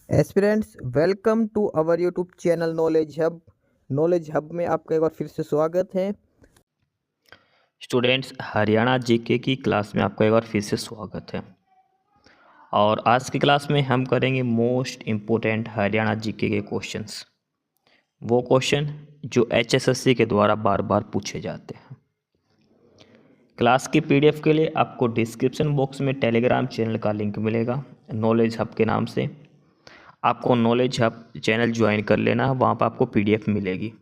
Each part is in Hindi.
Aspirants welcome to our YouTube channel knowledge hub में आपका एक बार फिर से स्वागत है। स्टूडेंट्स, हरियाणा जीके की क्लास में आपका एक बार फिर से स्वागत है। और आज की क्लास में हम करेंगे मोस्ट इम्पोर्टेंट हरियाणा जीके के क्वेश्चंस, वो क्वेश्चन जो एचएसएससी के द्वारा बार बार पूछे जाते हैं। क्लास की पीडीएफ के लिए आपको डिस्क्रिप्शन बॉक्स में टेलीग्राम चैनल का लिंक मिलेगा नॉलेज हब के नाम से। आपको नॉलेज हब चैनल ज्वाइन कर लेना है, वहाँ पर आपको पीडीएफ मिलेगी।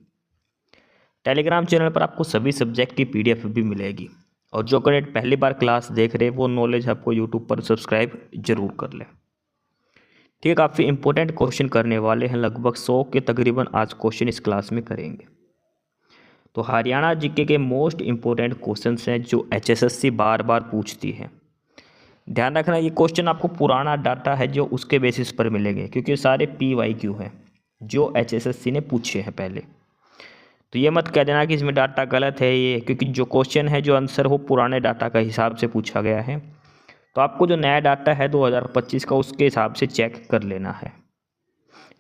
टेलीग्राम चैनल पर आपको सभी सब्जेक्ट की पीडीएफ भी मिलेगी। और जो कैंडिडेट पहली बार क्लास देख रहे हैं वो नॉलेज आपको यूट्यूब पर सब्सक्राइब जरूर कर लें। ठीक है, काफ़ी इंपॉर्टेंट क्वेश्चन करने वाले हैं, लगभग 100 के तकरीबन आज क्वेश्चन इस क्लास में करेंगे। तो हरियाणा जीके के मोस्ट इम्पोर्टेंट क्वेश्चंस हैं जो एचएसएससी बार बार पूछती है। ध्यान रखना, ये क्वेश्चन आपको पुराना डाटा है जो उसके बेसिस पर मिलेंगे, क्योंकि सारे PYQ हैं जो एचएसएससी ने पूछे हैं पहले। तो ये मत कह देना कि इसमें डाटा गलत है ये, क्योंकि जो क्वेश्चन है जो आंसर वो पुराने डाटा का हिसाब से पूछा गया है। तो आपको जो नया डाटा है 2025 का उसके हिसाब से चेक कर लेना है।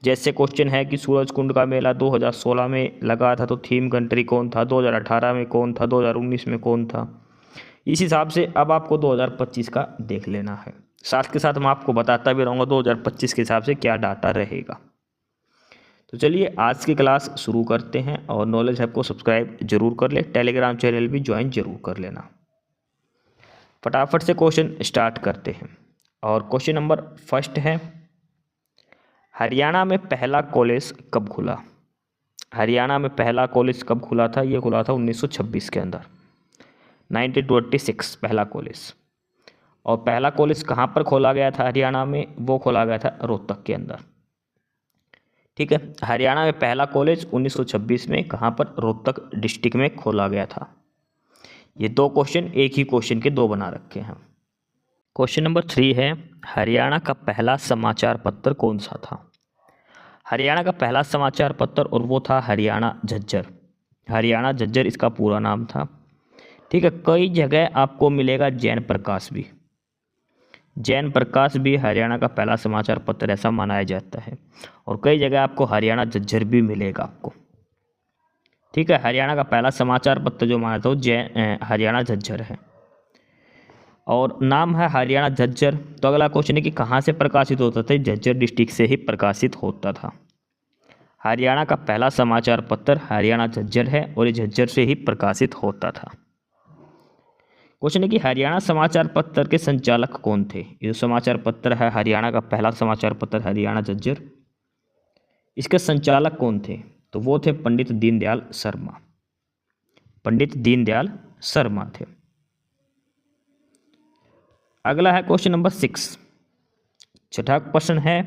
जैसे क्वेश्चन है कि सूरज कुंड का मेला 2016 में लगा था, तो थीम कंट्री कौन था, 2018 में कौन था, 2019 में कौन था। इस हिसाब से अब आपको 2025 का देख लेना है। साथ के साथ मैं आपको बताता भी रहूँगा 2025 के हिसाब से क्या डाटा रहेगा। तो चलिए आज की क्लास शुरू करते हैं। और नॉलेज हब को सब्सक्राइब जरूर कर ले, टेलीग्राम चैनल भी ज्वाइन जरूर कर लेना। फटाफट से क्वेश्चन स्टार्ट करते हैं। और क्वेश्चन नंबर फर्स्ट है, हरियाणा में पहला कॉलेज कब खुला। हरियाणा में पहला कॉलेज कब खुला था? ये खुला था 1926 के अंदर, 1926 पहला कॉलेज। और पहला कॉलेज कहाँ पर खोला गया था हरियाणा में? वो खोला गया था रोहतक के अंदर। ठीक है, हरियाणा में पहला कॉलेज 1926 में कहाँ पर? रोहतक डिस्ट्रिक्ट में खोला गया था। ये दो क्वेश्चन एक ही क्वेश्चन के दो बना रखे हैं। क्वेश्चन नंबर 3 है, हरियाणा का पहला समाचार पत्र कौन सा था? हरियाणा का पहला समाचार पत्र, और वो था हरियाणा झज्जर। हरियाणा झज्जर इसका पूरा नाम था। ठीक है, कई जगह आपको मिलेगा जैन प्रकाश भी। जैन प्रकाश भी हरियाणा का पहला समाचार पत्र ऐसा मनाया जाता है। और कई जगह आपको हरियाणा झज्जर भी मिलेगा आपको। ठीक है, हरियाणा का पहला समाचार पत्र जो माना था वो हरियाणा झज्जर है, और नाम है हरियाणा झज्जर। तो अगला क्वेश्चन है कि कहाँ से प्रकाशित होता था? झज्जर डिस्ट्रिक्ट से ही प्रकाशित होता था। हरियाणा का पहला समाचार पत्र हरियाणा झज्जर है और ये झज्जर से ही प्रकाशित होता था। क्वेश्चन है कि हरियाणा समाचार पत्र के संचालक कौन थे? ये जो समाचार पत्र है हरियाणा का पहला समाचार पत्र हरियाणा झज्जर, इसके संचालक कौन थे? तो वो थे पंडित दीनदयाल शर्मा। पंडित दीनदयाल शर्मा थे। अगला है क्वेश्चन नंबर 6। छठा प्रश्न है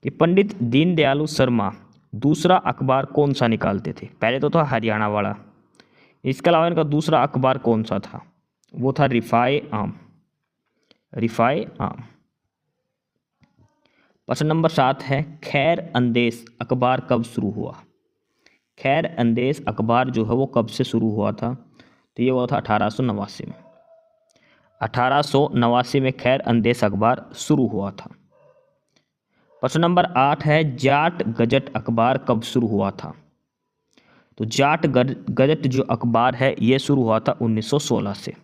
कि पंडित दीनदयाल शर्मा दूसरा अखबार कौन सा निकालते थे? पहले तो था हरियाणा वाला, इसके अलावा इनका दूसरा अखबार कौन सा था? वो था रिफाए आम। रिफाए आम। प्रश्न नंबर 7 है, खैर अंदेश अखबार कब शुरू हुआ? खैर अंदेश अखबार जो है वो कब से शुरू हुआ था? तो ये हुआ था 1889 में। 1889 में खैर अंदेश अखबार शुरू हुआ था। प्रश्न नंबर 8 है, जाट गजट अखबार कब शुरू हुआ था? तो जाट गजट जो अखबार है ये शुरू हुआ था 1916 से।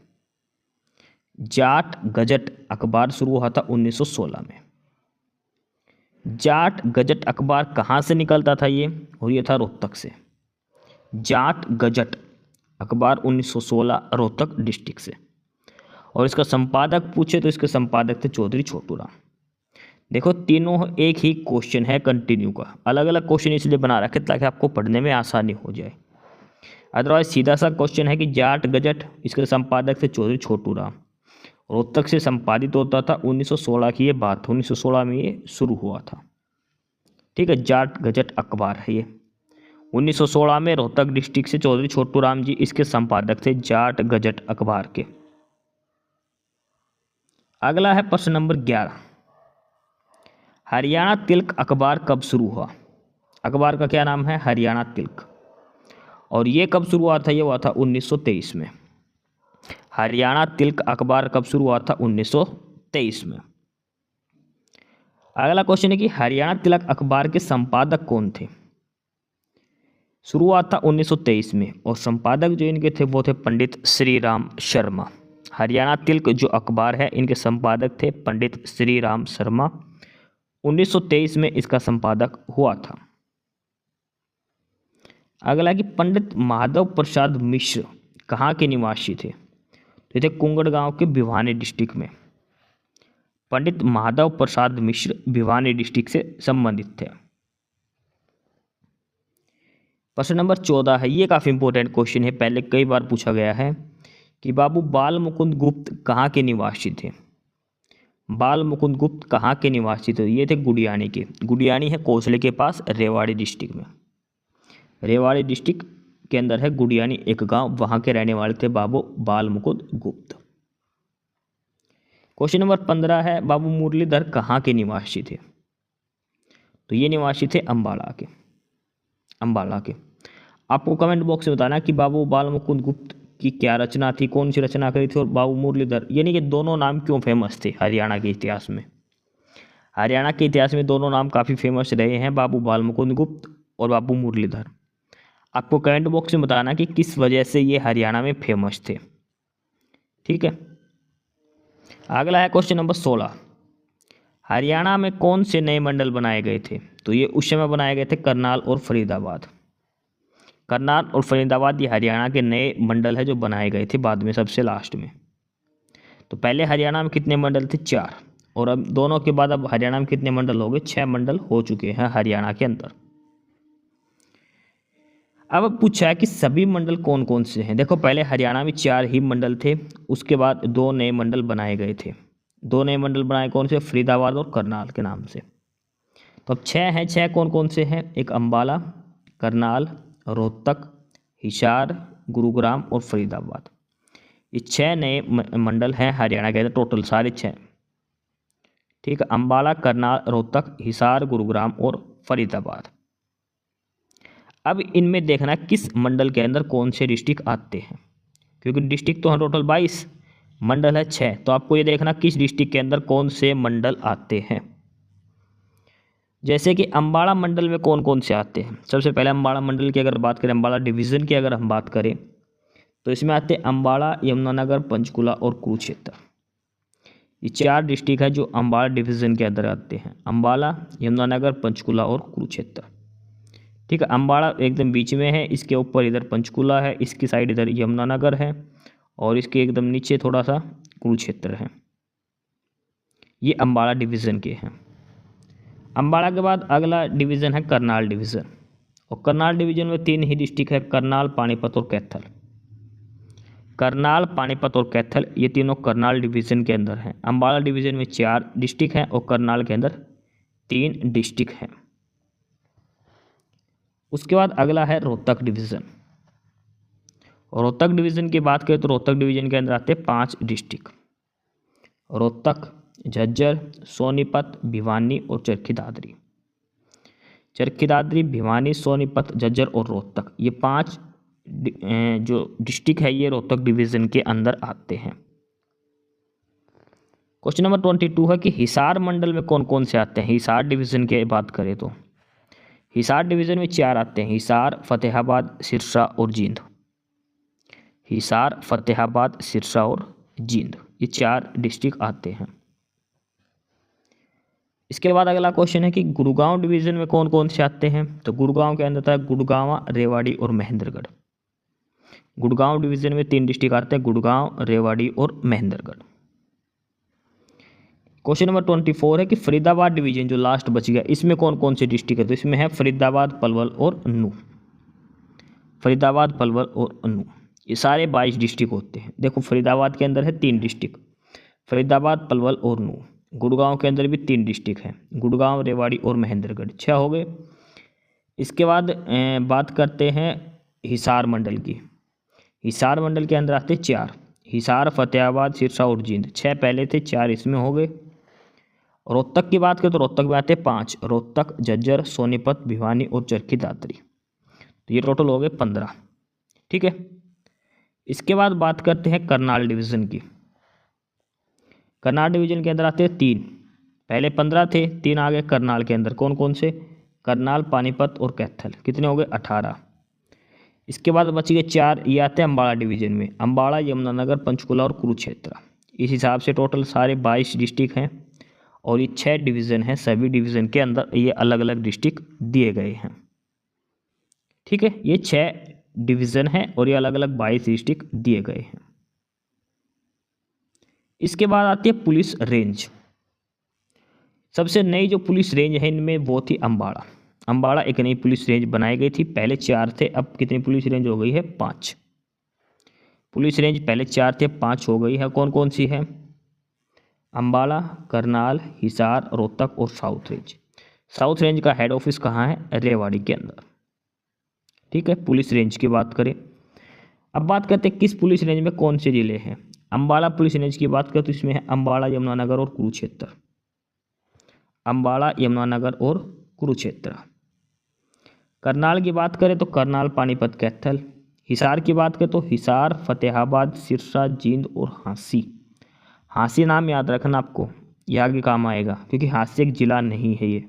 जाट गजट अखबार शुरू हुआ था 1916 में। जाट गजट अखबार कहाँ से निकलता था ये? और ये था रोहतक से। जाट गजट अखबार 1916 रोहतक डिस्ट्रिक्ट से। और इसका संपादक पूछे तो इसके संपादक थे चौधरी छोटूराम। देखो तीनों एक ही क्वेश्चन है कंटिन्यू का, अलग अलग क्वेश्चन इसलिए बना रखे ताकि आपको पढ़ने में आसानी हो जाए। अदरवाइज सीधा सा क्वेश्चन है कि जाट गजट, इसके संपादक थे चौधरी छोटूराम, रोहतक से संपादित होता था। 1916 की ये बात, 1916 में ये शुरू हुआ था। ठीक है, जाट गजट अखबार है ये 1916 में रोहतक डिस्ट्रिक्ट से चौधरी छोटूराम जी इसके संपादक थे जाट गजट अखबार के। अगला है प्रश्न नंबर 11, हरियाणा तिलक अखबार कब शुरू हुआ? अखबार का क्या नाम है? हरियाणा तिलक। और ये कब शुरू हुआ था? ये हुआ था 1923 में। हरियाणा तिलक अखबार कब शुरू हुआ था? 1923 में। अगला क्वेश्चन है कि हरियाणा तिलक अखबार के संपादक कौन थे। शुरुआत था 1923 में और संपादक जो इनके थे वो थे पंडित श्री राम शर्मा। हरियाणा तिलक जो अखबार है इनके संपादक थे पंडित श्री राम शर्मा। 1923 में इसका संपादक हुआ था। अगला कि पंडित माधव प्रसाद मिश्र कहाँ के निवासी थे। तो ये थे कुंगड़ गांव के भिवानी डिस्ट्रिक्ट में। पंडित माधव प्रसाद मिश्र भिवानी डिस्ट्रिक्ट से संबंधित थे। प्रश्न नंबर 14 है, ये काफ़ी इंपॉर्टेंट क्वेश्चन है, पहले कई बार पूछा गया है कि बाबू बाल मुकुंद गुप्त कहाँ के निवासी थे। बाल मुकुंद गुप्त कहाँ के निवासी थे। ये थे गुडियानी के। गुडियानी है कोसले के पास रेवाड़ी डिस्ट्रिक्ट में। रेवाड़ी डिस्ट्रिक्ट के अंदर है गुडियानी एक गांव, वहाँ के रहने वाले थे बाबू बाल मुकुंद गुप्त। क्वेश्चन नंबर 15 है, बाबू मुरलीधर कहाँ के निवासी थे। तो ये निवासी थे अम्बाला के। अम्बाला के। आपको कमेंट बॉक्स में बताना कि बाबू बाल मुकुंद गुप्त की क्या रचना थी, कौन सी रचना करी थी, और बाबू मुरलीधर यानी कि दोनों नाम क्यों फेमस थे हरियाणा के इतिहास में। हरियाणा के इतिहास में दोनों नाम काफ़ी फेमस रहे हैं, बाबू बाल मुकुंद गुप्त और बाबू मुरलीधर। आपको कमेंट बॉक्स में बताना कि किस वजह से ये हरियाणा में फेमस थे। ठीक है। अगला है क्वेश्चन नंबर 16, हरियाणा में कौन से नए मंडल बनाए गए थे। तो ये उस समय बनाए गए थे करनाल और फरीदाबाद। करनाल और फरीदाबाद ये हरियाणा के नए मंडल है जो बनाए गए थे बाद में, सबसे लास्ट में। तो पहले हरियाणा में कितने मंडल थे, 4, और अब दोनों के बाद अब हरियाणा में कितने मंडल हो गए, 6 मंडल हो चुके हैं हरियाणा के अंदर। अब पूछा है कि सभी मंडल कौन कौन से हैं। देखो पहले हरियाणा में 4 ही मंडल थे, उसके बाद 2 नए मंडल बनाए गए थे। 2 नए मंडल बनाए कौन से, फरीदाबाद और करनाल के नाम से। तो अब 6 हैं। 6 कौन कौन से हैं, एक अम्बाला, करनाल, रोहतक, हिसार, गुरुग्राम और फरीदाबाद। ये 6 नए मंडल हैं हरियाणा के अंदर, टोटल सारे 6। ठीक है, अम्बाला, करनाल, रोहतक, हिसार, गुरुग्राम और फरीदाबाद। अब इनमें देखना किस मंडल के अंदर कौन से डिस्ट्रिक्ट आते हैं, क्योंकि डिस्ट्रिक्ट तो हैं टोटल 22, मंडल है 6, तो आपको ये देखना किस डिस्ट्रिक्ट के अंदर कौन से मंडल आते हैं। जैसे कि अम्बाड़ा मंडल में कौन कौन से आते हैं। सबसे पहले अम्बाड़ा मंडल की अगर बात करें, अम्बाड़ा डिवीज़न की अगर हम बात करें, तो इसमें आते हैं अम्बाड़ा, यमुनानगर, पंचकुला और कुरुक्षेत्र। ये 4 डिस्ट्रिक्ट है जो अम्बाड़ा डिवीज़न के अंदर आते हैं, अम्बाला, यमुनानगर, पंचकुला और कुरुक्षेत्र। ठीक है, अम्बाड़ा एकदम बीच में है, इसके ऊपर इधर पंचकुला है, इसकी साइड इधर यमुनानगर है और इसके एकदम नीचे थोड़ा सा कुरुक्षेत्र है। ये अम्बाड़ा डिवीज़न के हैं। अम्बाड़ा के बाद अगला डिवीज़न है करनाल डिवीज़न, और करनाल डिवीज़न में 3 ही डिस्ट्रिक्ट है, करनाल, पानीपत और कैथल। करनाल, पानीपत और कैथल ये तीनों करनाल डिवीज़न के अंदर हैं। अम्बाड़ा डिवीज़न में 4 डिस्ट्रिक्ट हैं और करनाल के अंदर 3 डिस्ट्रिक्ट हैं। उसके बाद अगला है रोहतक डिवीज़न, और रोहतक डिवीज़न की बात करें तो रोहतक डिवीज़न के अंदर आते हैं 5 डिस्ट्रिक्ट, रोहतक, झज्जर, सोनीपत, भिवानी और चरखी दादरी। चरखी दादरी, भिवानी, सोनीपत, झज्जर और रोहतक, ये 5 जो डिस्ट्रिक्ट है ये रोहतक डिवीज़न के अंदर आते हैं। क्वेश्चन नंबर 22 है कि हिसार मंडल में कौन कौन से आते हैं। हिसार डिवीज़न की बात करें तो हिसार डिवीज़न में 4 आते हैं, हिसार, फतेहाबाद, सिरसा और जींद। हिसार, फतेहाबाद, सिरसा और जींद, ये 4 डिस्ट्रिक्ट आते हैं। इसके बाद अगला क्वेश्चन है कि गुड़गांव डिवीज़न में कौन कौन से आते हैं। तो गुड़गांव के अंदर था गुड़गांव, रेवाड़ी और महेंद्रगढ़। गुड़गांव डिवीज़न में 3 डिस्ट्रिक्ट आते हैं, गुड़गांव, रेवाड़ी और महेंद्रगढ़। क्वेश्चन नंबर 24 है कि फरीदाबाद डिवीज़न जो लास्ट बच गया, इसमें कौन कौन से डिस्ट्रिक्ट है। तो इसमें है फरीदाबाद, पलवल और अन्नू। फरीदाबाद, पलवल और अन्नू, ये सारे 22 डिस्ट्रिक्ट होते हैं। देखो फरीदाबाद के अंदर है 3 डिस्ट्रिक्ट, फरीदाबाद, पलवल और अन्नू। गुड़गांव के अंदर भी 3 डिस्ट्रिक्ट हैं, गुड़गांव, रेवाड़ी और महेंद्रगढ़, 6 हो गए। इसके बाद बात करते हैं हिसार मंडल की। हिसार मंडल के अंदर आते 4, हिसार, फतेहाबाद, सिरसा और जींद। 6 पहले थे, 4 इसमें हो गए। रोहतक की बात करें तो रोहतक में आते 5, रोहतक, झज्जर, सोनीपत, भिवानी और चरखी दादरी, तो ये टोटल हो गए 15। ठीक है। इसके बाद बात करते हैं करनाल डिवीज़न की। करनाल डिवीज़न के अंदर आते हैं 3, पहले 15 थे, 3 आ गए करनाल के अंदर। कौन कौन से? करनाल, पानीपत और कैथल। कितने हो गए? 18। इसके बाद बच गए 4, ये आते हैं अम्बाड़ा डिवीज़न में। अम्बाड़ा, यमुनानगर, पंचकुला और कुरुक्षेत्र। इस हिसाब से टोटल सारे 22 डिस्ट्रिक्ट हैं और ये 6 डिवीज़न हैं। सभी डिवीज़न के अंदर ये अलग अलग डिस्ट्रिक्ट दिए गए हैं। ठीक है, ये 6 डिवीज़न हैं और ये अलग अलग 22 डिस्ट्रिक्ट दिए गए हैं। इसके बाद आती है पुलिस रेंज। सबसे नई जो पुलिस रेंज है इनमें वो थी अम्बाड़ा। अम्बाड़ा एक नई पुलिस रेंज बनाई गई थी। पहले 4 थे, अब कितनी पुलिस रेंज हो गई है? 5। पुलिस रेंज पहले 4 थे, 5 हो गई है। कौन कौन सी है? अम्बाड़ा, करनाल, हिसार, रोहतक और साउथ रेंज। साउथ रेंज का हेड ऑफिस कहाँ है? रेवाड़ी के अंदर। ठीक है, पुलिस रेंज की बात करें। अब बात करते हैं किस पुलिस रेंज में कौन से जिले हैं। अम्बाड़ा पुलिस रेंज की बात करें तो इसमें है अम्बाड़ा, यमुनानगर और कुरुक्षेत्र। अम्बाड़ा, यमुनानगर और कुरुक्षेत्र। करनाल की बात करें तो करनाल, पानीपत, कैथल। हिसार की बात करें तो हिसार, फतेहाबाद, सिरसा, जींद और हांसी। हांसी नाम याद रखना आपको, ये आगे काम आएगा क्योंकि हांसी एक जिला नहीं है ये,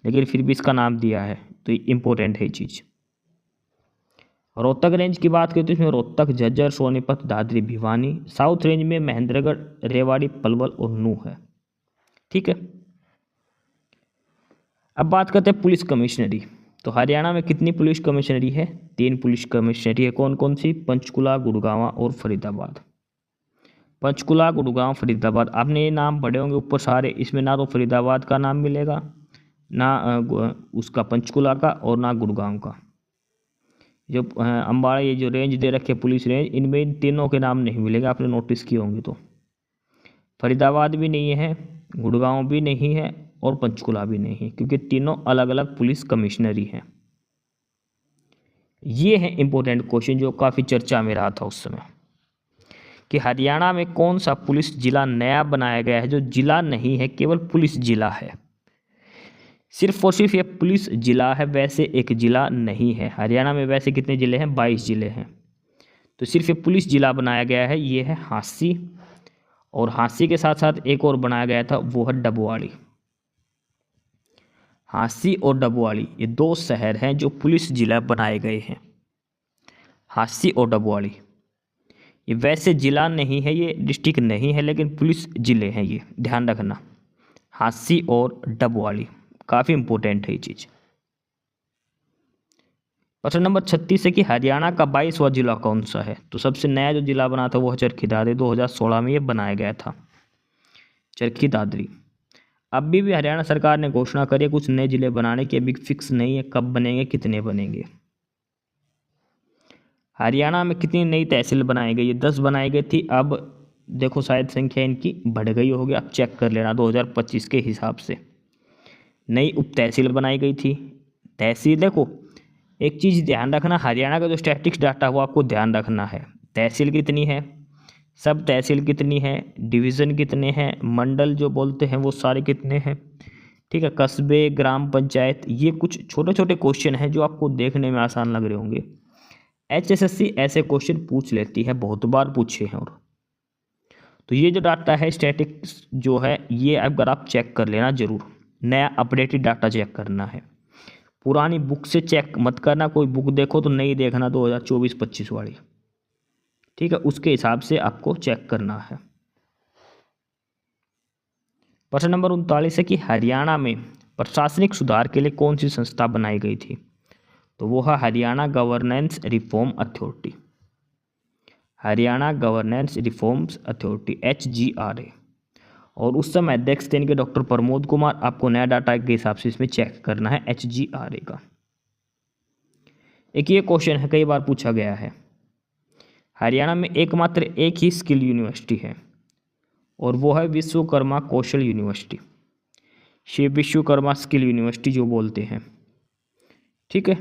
लेकिन फिर भी इसका नाम दिया है तो ये इम्पोर्टेंट है ये चीज़। रोहतक रेंज की बात करें तो इसमें रोहतक, झज्जर, सोनीपत, दादरी, भिवानी। साउथ रेंज में महेंद्रगढ़, रेवाड़ी, पलवल और नूह है। ठीक है, अब बात करते हैं पुलिस कमिश्नरी। तो हरियाणा में कितनी पुलिस कमिश्नरी है? 3 पुलिस कमिश्नरी है। कौन कौन सी? पंचकुला, गुड़गांव और फरीदाबाद। पंचकुला, गुड़गांव, फरीदाबाद। आपने ये नाम पढ़े होंगे ऊपर सारे। इसमें ना तो फरीदाबाद का नाम मिलेगा, ना उसका पंचकुला का और ना गुड़गांव का। जो अम्बाड़ा ये जो रेंज दे रखे पुलिस रेंज, इनमें इन तीनों के नाम नहीं मिलेगा। आपने नोटिस किए होंगे तो फरीदाबाद भी नहीं है, गुड़गांव भी नहीं है और पंचकुला भी नहीं है, क्योंकि तीनों अलग अलग पुलिस कमिश्नरी हैं। ये है इंपॉर्टेंट क्वेश्चन जो काफ़ी चर्चा में रहा था उस समय कि हरियाणा में कौन सा पुलिस जिला नया बनाया गया है जो जिला नहीं है, केवल पुलिस जिला है। सिर्फ और सिर्फ ये पुलिस जिला है, वैसे एक जिला नहीं है। हरियाणा में वैसे कितने ज़िले हैं? 22 ज़िले हैं। तो सिर्फ ये पुलिस जिला बनाया गया है, ये है हांसी। और हांसी के साथ साथ एक और बनाया गया था, वो है डबवाड़ी। हांसी और डबवाड़ी ये 2 शहर हैं जो पुलिस जिला बनाए गए हैं। हांसी और डबवाड़ी ये वैसे जिला नहीं है, ये डिस्ट्रिक्ट नहीं है, लेकिन पुलिस जिले हैं। ये ध्यान रखना, हांसी और डबवाड़ी काफ़ी इंपॉर्टेंट है ये चीज़। प्रश्न नंबर 36 है कि हरियाणा का 22वां जिला कौन सा है? तो सबसे नया जो जिला बना था वो है चरखी दादरी। 2016 में ये बनाया गया था, चरखी दादरी। अभी भी हरियाणा सरकार ने घोषणा करी है कुछ नए जिले बनाने की, अभी फिक्स नहीं है कब बनेंगे, कितने बनेंगे। हरियाणा में कितनी नई तहसील बनाई गई है? 10 बनाई गई थी। अब देखो शायद संख्या इनकी बढ़ गई होगी, आप चेक कर लेना 2025 के हिसाब से। नई उप तहसील बनाई गई थी। तहसील देखो, एक चीज़ ध्यान रखना, हरियाणा का जो स्टैटिक्स डाटा वो आपको ध्यान रखना है। तहसील कितनी है, सब तहसील कितनी है, डिवीज़न कितने हैं, मंडल जो बोलते हैं वो सारे कितने हैं। ठीक है, कस्बे, ग्राम पंचायत, ये कुछ छोटे छोटे क्वेश्चन हैं जो आपको देखने में आसान लग रहे होंगे। HSSC ऐसे क्वेश्चन पूछ लेती है, बहुत बार पूछे हैं। और तो ये जो डाटा है स्टैटिक्स जो है, ये अगर आप चेक कर लेना ज़रूर, नया अपडेटेड डाटा चेक करना है। पुरानी बुक से चेक मत करना, कोई बुक देखो तो नहीं देखना 2024-25 वाली। ठीक है, उसके हिसाब से आपको चेक करना है। प्रश्न नंबर 39 है कि हरियाणा में प्रशासनिक सुधार के लिए कौन सी संस्था बनाई गई थी? तो वो है Haryana governance reform authority. Haryana governance reforms authority, HGRA। और उस समय अध्यक्ष थे इनके डॉक्टर प्रमोद कुमार। आपको नया डाटा के हिसाब से इसमें चेक करना है HGRA का। एक ये क्वेश्चन है, कई बार पूछा गया है, हरियाणा में एकमात्र एक ही स्किल यूनिवर्सिटी है और वो है Vishwakarma Kaushal university. Shiv Vishwakarma skill university जो बोलते हैं। ठीक है,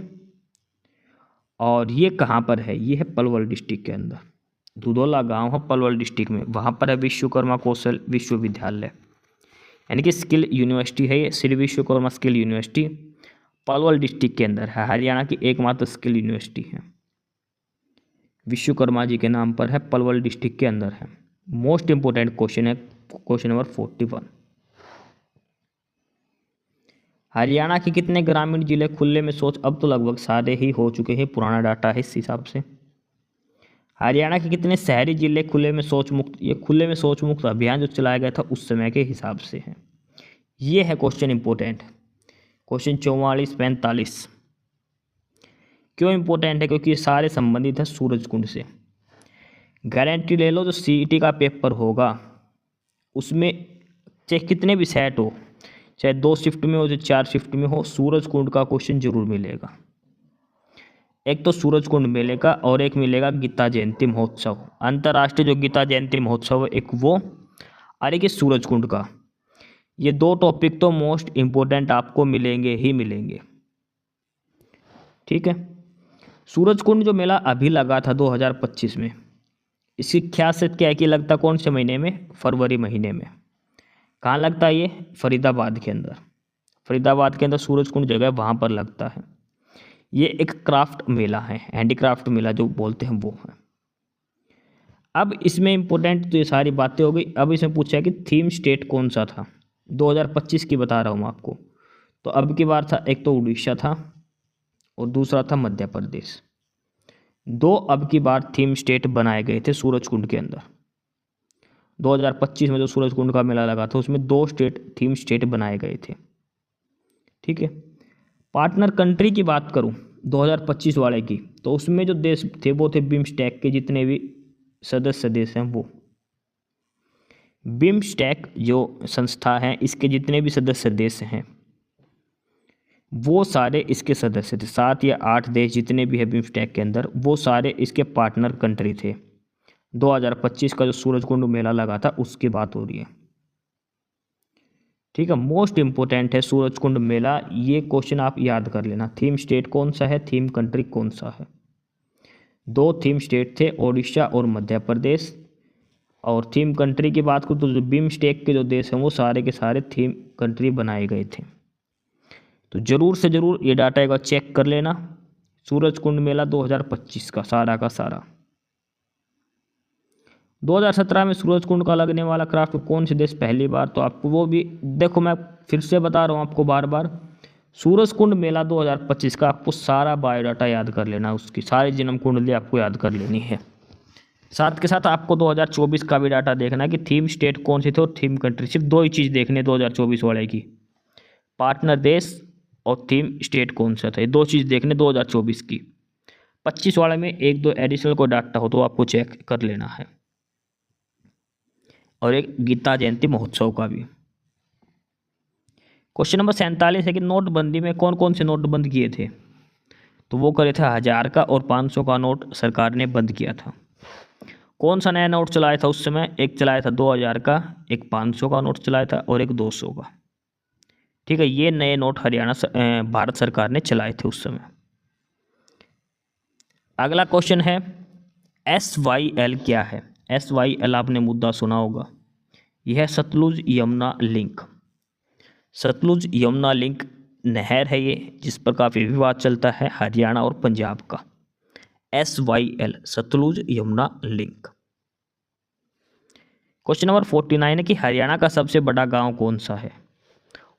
और ये कहाँ पर है? ये है पलवल डिस्ट्रिक्ट के अंदर। दुधौला गांव है पलवल डिस्ट्रिक्ट में, वहाँ पर है विश्वकर्मा कौशल विश्वविद्यालय, यानी कि स्किल यूनिवर्सिटी है ये। Shri Vishwakarma skill university Palwal district के अंदर है, हरियाणा की एकमात्र स्किल यूनिवर्सिटी है। विश्वकर्मा जी के नाम पर है, पलवल डिस्ट्रिक्ट के अंदर है। मोस्ट इंपोर्टेंट क्वेश्चन है क्वेश्चन नंबर 41। हरियाणा के कितने ग्रामीण जिले खुले में शौच, अब तो लगभग सारे ही हो चुके हैं, पुराना डाटा है इस हिसाब से। हरियाणा के कितने शहरी जिले खुले में शौच मुक्त, ये खुले में शौच मुक्त अभियान जो चलाया गया था उस समय के हिसाब से है। ये है क्वेश्चन इंपॉर्टेंट, क्वेश्चन 44-45। क्यों इंपॉर्टेंट है? क्योंकि ये सारे संबंधित है सूरजकुंड से। गारंटी ले लो, जो सीईटी का पेपर होगा उसमें चाहे कितने भी सेट हो, चाहे 2 शिफ्ट में हो चाहे 4 शिफ्ट में हो, सूरजकुंड का क्वेश्चन जरूर मिलेगा। एक तो सूरजकुंड मिलेगा और एक मिलेगा गीता जयंती महोत्सव, अंतर्राष्ट्रीय जो गीता जयंती महोत्सव है एक वो, और एक सूरजकुंड का। ये 2 टॉपिक तो मोस्ट इम्पोर्टेंट आपको मिलेंगे ही मिलेंगे। ठीक है। सूरजकुंड जो मेला अभी लगा था 2025 में, इसकी ख्यासियत क्या है कि लगता कौन से महीने में? फरवरी महीने में। कहाँ लगता है ये? फरीदाबाद के अंदर। फरीदाबाद के अंदर सूरजकुंड जगह, वहाँ पर लगता है। ये एक क्राफ्ट मेला है, हैंडीक्राफ्ट मेला जो बोलते हैं वो है। अब इसमें इम्पोर्टेंट तो ये सारी बातें हो गई। अब इसमें पूछा है कि थीम स्टेट कौन सा था। 2025 की बता रहा हूँ मैं आपको। तो अब की बार था, एक तो उड़ीसा था और दूसरा था मध्य प्रदेश। 2 अब की बार थीम स्टेट बनाए गए थे सूरजकुंड के अंदर। 2025 में जो सूरजकुंड का मेला लगा था उसमें 2 थीम स्टेट बनाए गए थे। ठीक है। पार्टनर कंट्री की बात करूं 2025 वाले की, तो उसमें जो देश थे वो थे बिम्स्टेक के जितने भी सदस्य देश हैं वो। बिम्स्टेक जो संस्था है इसके जितने भी सदस्य देश हैं वो सारे इसके सदस्य थे। 7 या 8 देश जितने भी है बिम्स्टेक के अंदर वो सारे इसके पार्टनर कंट्री थे। 2025 का जो सूरजकुंड मेला लगा था उसकी बात हो रही है। ठीक है। मोस्ट इंपोर्टेंट है सूरजकुंड मेला, ये क्वेश्चन आप याद कर लेना। थीम स्टेट कौन सा है, थीम कंट्री कौन सा है? 2 थीम स्टेट थे, ओडिशा और मध्य प्रदेश। और थीम कंट्री की बात करूँ तो जो बिम्स्टेक के जो देश हैं वो सारे के सारे थीम कंट्री बनाए गए थे। तो ज़रूर से ज़रूर ये डाटा एक बार चेक कर लेना, सूरजकुंड मेला 2025 का सारा। 2017 में सूरजकुंड का लगने वाला क्राफ्ट कौन से देश पहली बार, तो आपको वो भी देखो, मैं फिर से बता रहा हूँ आपको बार बार, सूरजकुंड मेला 2025 का आपको सारा बायोडाटा याद कर लेना, उसकी सारी जन्म कुंडली आपको याद कर लेनी है। साथ के साथ आपको 2024 का भी डाटा देखना है कि थीम स्टेट कौन सी थे और थीम कंट्री। सिर्फ 2 ही चीज़ देखनी है 2024 वाले की, पार्टनर देश और थीम स्टेट कौन सा था। ये 2 चीज़ देखने 2024 की। 25 वाले में 1-2 एडिशनल को डाटा हो तो आपको चेक कर लेना है, और एक गीता जयंती महोत्सव का भी। क्वेश्चन नंबर 47 है कि नोटबंदी में कौन कौन से नोट बंद किए थे, तो वो करे थे 1000 का और 500 का नोट सरकार ने बंद किया था। कौन सा नया नोट चलाया था उस समय? एक चलाया था 2000 का, एक 500 का नोट चलाया था और एक 200 का। ठीक है। ये नए नोट भारत सरकार ने चलाए थे उस समय। अगला क्वेश्चन है SYL क्या है? SYL आपने मुद्दा सुना होगा, यह है सतलुज यमुना लिंक। सतलुज यमुना लिंक नहर है ये, जिस पर काफ़ी विवाद चलता है हरियाणा और पंजाब का। SYL Sutlej Yamuna link. Question number 49 है कि हरियाणा का सबसे बड़ा गांव कौन सा है,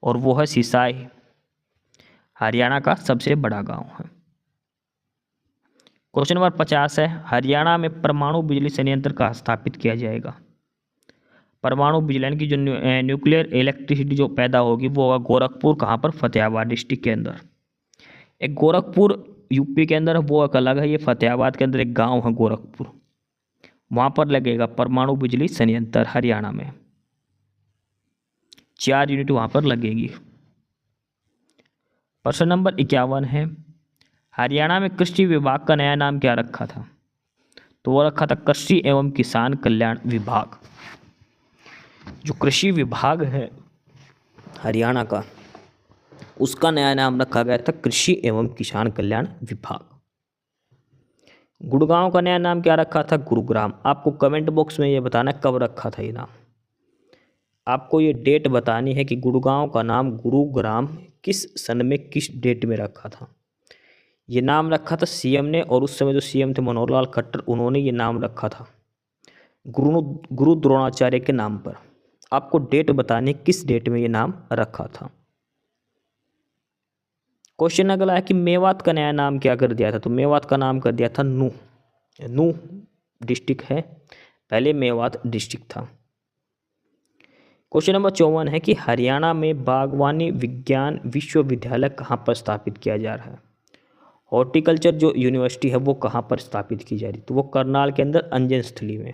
और वो है सिसाई। हरियाणा का सबसे बड़ा गांव है। क्वेश्चन नंबर 50 है हरियाणा में परमाणु बिजली संयंत्र कहाँ स्थापित किया जाएगा? परमाणु बिजली की जो न्यूक्लियर इलेक्ट्रिसिटी जो पैदा होगी वो होगा गोरखपुर। कहाँ पर? फतेहाबाद डिस्ट्रिक्ट के अंदर। एक गोरखपुर यूपी के अंदर, वो एक अलग है। ये फतेहाबाद के अंदर एक गांव है गोरखपुर, वहाँ पर लगेगा परमाणु बिजली संयंत्र हरियाणा में। 4 यूनिट वहाँ पर लगेगी। प्रश्न नंबर 51 है हरियाणा में कृषि विभाग का नया नाम क्या रखा था? तो वो रखा था कृषि एवं किसान कल्याण विभाग। जो कृषि विभाग है हरियाणा का, उसका नया नाम रखा गया था कृषि एवं किसान कल्याण विभाग। गुड़गांव का नया नाम क्या रखा था? गुरुग्राम। आपको कमेंट बॉक्स में ये बताना कब रखा था ये नाम। आपको ये डेट बतानी है कि गुड़गांव का नाम गुरुग्राम किस सन में किस डेट में रखा था। ये नाम रखा था सीएम ने, और उस समय जो सीएम थे मनोहर लाल खट्टर, उन्होंने ये नाम रखा था गुरु द्रोणाचार्य के नाम पर। आपको डेट बतानी किस डेट में ये नाम रखा था। क्वेश्चन अगला है कि मेवात का नया नाम क्या कर दिया था, तो मेवात का नाम कर दिया था नूह। नूह डिस्ट्रिक्ट है, पहले मेवात डिस्ट्रिक्ट था। क्वेश्चन नंबर 54 है कि हरियाणा में बागवानी विज्ञान विश्वविद्यालय कहाँ पर स्थापित किया जा रहा है। हॉर्टिकल्चर जो यूनिवर्सिटी है वो कहाँ पर स्थापित की जा रही है, तो वो करनाल के अंदर अंजन स्थली में।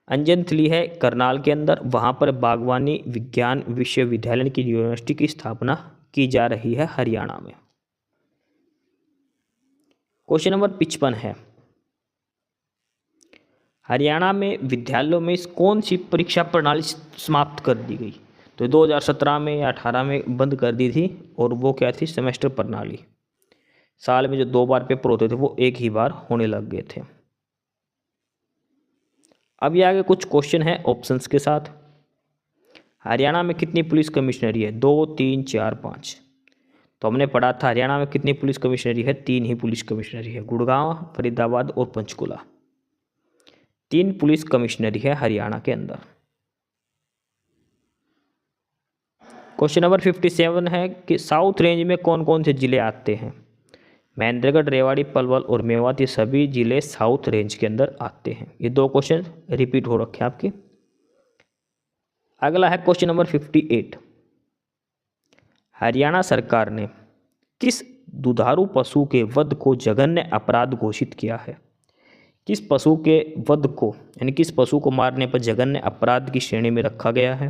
अंजन स्थली है करनाल के अंदर, वहाँ पर बागवानी विज्ञान विश्वविद्यालय की यूनिवर्सिटी की स्थापना की जा रही है हरियाणा में। क्वेश्चन नंबर 55 है, हरियाणा में विद्यालयों में कौन सी परीक्षा प्रणाली समाप्त कर दी गई, तो 2017 में या 18 में बंद कर दी थी, और वो क्या थी, सेमेस्टर प्रणाली। साल में जो 2 बार पेपर होते थे वो एक ही बार होने लग गए थे। अब ये आगे कुछ क्वेश्चन है ऑप्शंस के साथ। हरियाणा में कितनी पुलिस कमिश्नरी है, 2, 3, 4, 5। तो हमने पढ़ा था हरियाणा में कितनी पुलिस कमिश्नरी है, 3 ही पुलिस कमिश्नरी है, गुड़गांव, फरीदाबाद और पंचकुला। 3 पुलिस कमिश्नरी है हरियाणा के अंदर। क्वेश्चन नंबर 57 है कि साउथ रेंज में कौन कौन से जिले आते हैं। महेंद्रगढ़, रेवाड़ी, पलवल और मेवात, ये सभी जिले साउथ रेंज के अंदर आते हैं। ये 2 क्वेश्चन रिपीट हो रखे हैं आपके। अगला है क्वेश्चन नंबर 58, हरियाणा सरकार ने किस दुधारू पशु के वध को जघन्य अपराध घोषित किया है। किस पशु के वध को, यानी किस पशु को मारने पर जघन्य अपराध की श्रेणी में रखा गया है,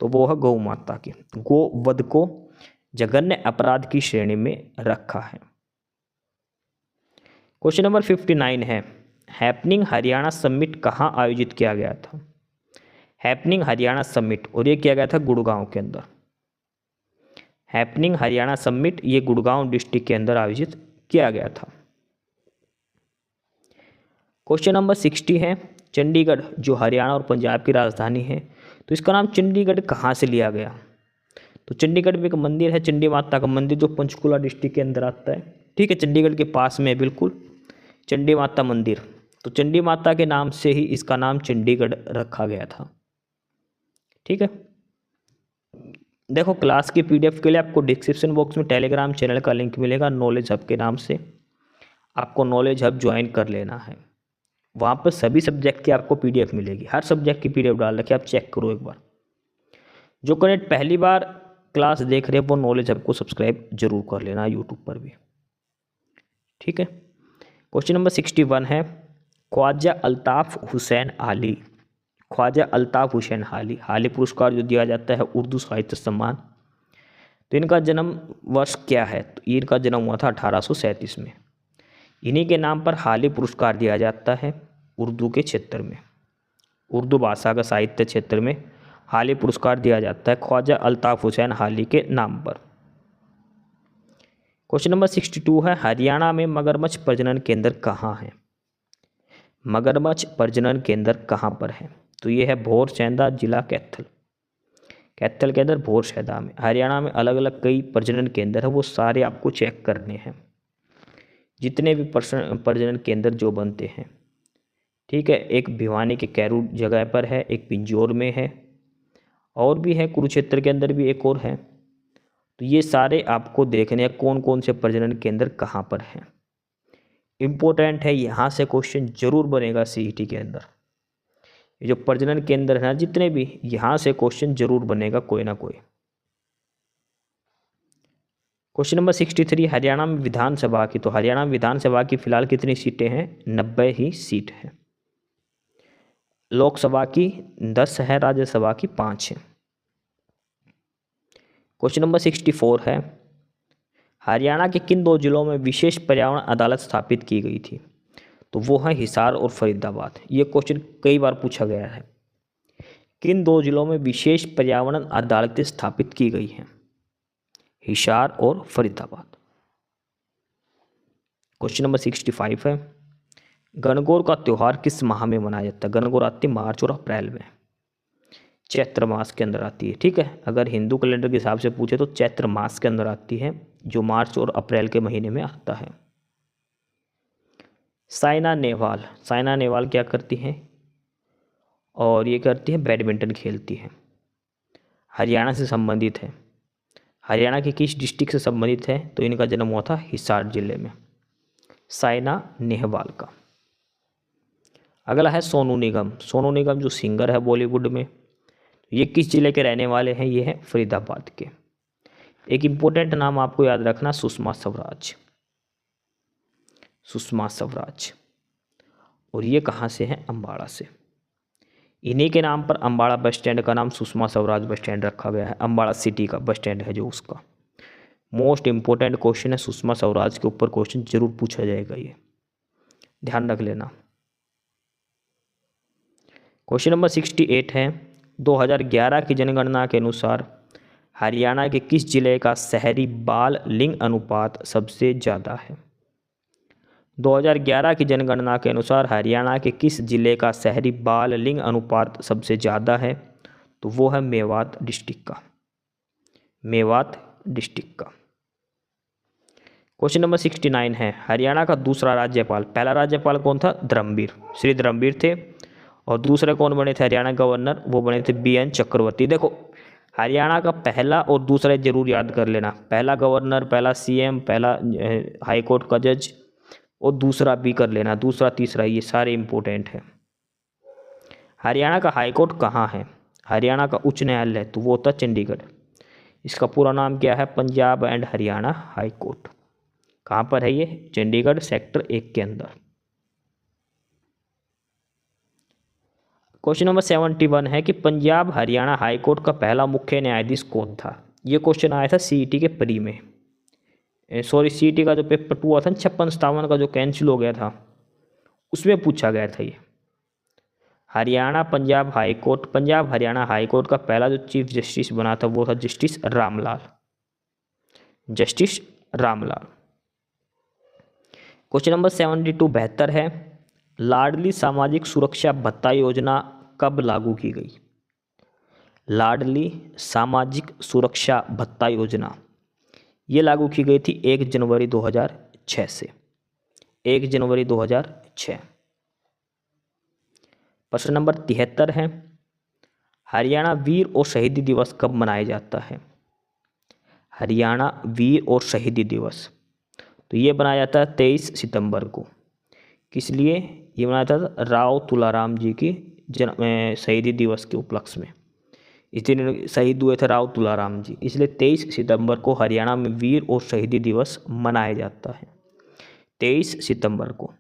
तो वो है गौ माता की। गो वध को जघन्य अपराध की श्रेणी में रखा है। क्वेश्चन नंबर 59 है, हैपनिंग हरियाणा समिट कहाँ आयोजित किया गया था। हैपनिंग हरियाणा समिट, और ये किया गया था गुड़गांव के अंदर। हैपनिंग हरियाणा समिट ये गुड़गांव डिस्ट्रिक्ट के अंदर आयोजित किया गया था। क्वेश्चन नंबर 60 है, चंडीगढ़ जो हरियाणा और पंजाब की राजधानी है, तो इसका नाम चंडीगढ़ कहाँ से लिया गया। तो चंडीगढ़ में एक मंदिर है, चंडी माता का मंदिर, जो पंचकुला डिस्ट्रिक्ट के अंदर आता है। ठीक है, चंडीगढ़ के पास में बिल्कुल चंडी माता मंदिर, तो चंडी माता के नाम से ही इसका नाम चंडीगढ़ रखा गया था। ठीक है, देखो क्लास की पीडीएफ के लिए आपको डिस्क्रिप्शन बॉक्स में टेलीग्राम चैनल का लिंक मिलेगा, नॉलेज हब के नाम से। आपको नॉलेज हब ज्वाइन कर लेना है, वहाँ पर सभी सब्जेक्ट की आपको पीडीएफ मिलेगी। हर सब्जेक्ट की पीडीएफ डाल रखी है, आप चेक करो एक बार। जो कैंडिडेट पहली बार क्लास देख रहे हैं वो नॉलेज हब को सब्सक्राइब जरूर कर लेना यूट्यूब पर भी। ठीक है, क्वेश्चन नंबर 61 है, ख्वाजा अल्ताफ़ हुसैन हाली। ख्वाजा अल्ताफ़ हुसैन हाली, हाली पुरस्कार जो दिया जाता है उर्दू साहित्य सम्मान, तो इनका जन्म वर्ष क्या है, तो इनका जन्म हुआ था 1837 में। इन्हीं के नाम पर हाली पुरस्कार दिया जाता है उर्दू के क्षेत्र में, उर्दू भाषा का साहित्य क्षेत्र में हाली पुरस्कार दिया जाता है ख्वाजा अल्ताफ़ हुसैन हाली के नाम पर। क्वेश्चन नंबर 62 है, हरियाणा में मगरमच्छ प्रजनन केंद्र कहाँ है। मगरमच्छ प्रजनन केंद्र कहाँ पर है, तो ये है भोरसैदा, जिला कैथल। कैथल के अंदर भोरसैदा में। हरियाणा में अलग अलग कई प्रजनन केंद्र है, वो सारे आपको चेक करने हैं, जितने भी प्रजनन केंद्र जो बनते हैं। ठीक है, एक भिवानी के कैरू जगह पर है, एक पिंजौर में है, और भी है कुरुक्षेत्र के अंदर भी एक और है। तो ये सारे आपको देखने हैं कौन कौन से प्रजनन केंद्र कहाँ पर हैं। इम्पोर्टेंट है, यहाँ से क्वेश्चन जरूर बनेगा सीईटी के अंदर। ये जो प्रजनन केंद्र है ना जितने भी, यहाँ से क्वेश्चन जरूर बनेगा कोई ना कोई। क्वेश्चन नंबर 63, हरियाणा में विधानसभा की, तो हरियाणा में विधानसभा की फिलहाल कितनी सीटें हैं, 90 ही सीट है। लोकसभा की 10 है, राज्यसभा की 5 है। क्वेश्चन नंबर 64 है, हरियाणा के किन 2 जिलों में विशेष पर्यावरण अदालत स्थापित की गई थी, तो वो है हिसार और फरीदाबाद। ये क्वेश्चन कई बार पूछा गया है, किन 2 जिलों में विशेष पर्यावरण अदालतें स्थापित की गई हैं, हिसार और फरीदाबाद। क्वेश्चन नंबर 65 है, गणगौर का त्यौहार किस माह में मनाया जाता है। गणगौर आती है मार्च और अप्रैल में, चैत्र मास के अंदर आती है। ठीक है, अगर हिंदू कैलेंडर के हिसाब से पूछे तो चैत्र मास के अंदर आती है, जो मार्च और अप्रैल के महीने में आता है। साइना नेहवाल, साइना नेहवाल क्या करती हैं, और ये करती है बैडमिंटन खेलती है, हरियाणा से संबंधित है। हरियाणा के किस डिस्ट्रिक्ट से संबंधित है? तो इनका जन्म हुआ था हिसार जिले में, साइना नेहवाल का। अगला है सोनू निगम। सोनू निगम जो सिंगर है बॉलीवुड में, ये किस जिले के रहने वाले हैं? ये है फरीदाबाद के। एक इम्पोर्टेंट नाम आपको याद रखना, सुषमा स्वराज। सुषमा स्वराज, और ये कहाँ से हैं? अम्बाड़ा से। इन्हीं के नाम पर अम्बाड़ा बस स्टैंड का नाम सुषमा स्वराज बस स्टैंड रखा गया है। अम्बाड़ा सिटी का बस स्टैंड है जो उसका। मोस्ट इंपॉर्टेंट क्वेश्चन है, सुषमा स्वराज के ऊपर क्वेश्चन जरूर पूछा जाएगा, ये ध्यान रख लेना। क्वेश्चन नंबर 68 है, 2011 की जनगणना के अनुसार हरियाणा के किस जिले का शहरी बाल लिंग अनुपात सबसे ज़्यादा है? 2011 की जनगणना के अनुसार हरियाणा के किस जिले का शहरी बाल लिंग अनुपात सबसे ज़्यादा है? तो वो है मेवात डिस्ट्रिक्ट का, मेवात डिस्ट्रिक्ट का। क्वेश्चन नंबर 69 है, हरियाणा का दूसरा राज्यपाल, पहला राज्यपाल कौन था? धर्मवीर, श्री धर्मवीर थे, और दूसरे कौन बने थे हरियाणा गवर्नर? वो बने थे BN चक्रवर्ती। देखो हरियाणा का पहला और दूसरा जरूर याद कर लेना, पहला गवर्नर, पहला CM, पहला हाई कोर्ट का जज, और दूसरा भी कर लेना, दूसरा तीसरा, ये सारे इंपॉर्टेंट है। हरियाणा का हाई कोर्ट कहाँ है? हरियाणा का उच्च न्यायालय, तो वो होता चंडीगढ़। इसका पूरा नाम क्या है? Punjab and Haryana high court. कहाँ पर है ये? चंडीगढ़ सेक्टर 1 के अंदर। क्वेश्चन नंबर 71 है कि पंजाब हरियाणा हाई कोर्ट का पहला मुख्य न्यायाधीश कौन था? ये क्वेश्चन आया था CET के प्री में, सॉरी CET का जो पेपर 2 हुआ था 56-57 का जो कैंसिल हो गया था, उसमें पूछा गया था ये। Haryana Punjab high court, Punjab Haryana high court का पहला जो चीफ जस्टिस बना था वो था justice Ramlal, justice Ramlal. Question number 72 72 है, लाडली सामाजिक सुरक्षा भत्ता योजना कब लागू की गई? लाडली सामाजिक सुरक्षा भत्ता योजना ये लागू की गई थी 1 जनवरी 2006 से, 1 जनवरी 2006। प्रश्न नंबर 73 है, हरियाणा वीर और शहीदी दिवस कब मनाया जाता है? हरियाणा वीर और शहीदी दिवस, तो ये बनाया जाता है 23 सितंबर को। किस लिए ये बनाया था? राव तुलाराम जी की शहीदी दिवस के उपलक्ष्य में। इस दिन शहीद हुए थे राव तुलाराम जी, इसलिए 23 सितंबर को हरियाणा में वीर और शहीदी दिवस मनाया जाता है, 23 सितंबर को।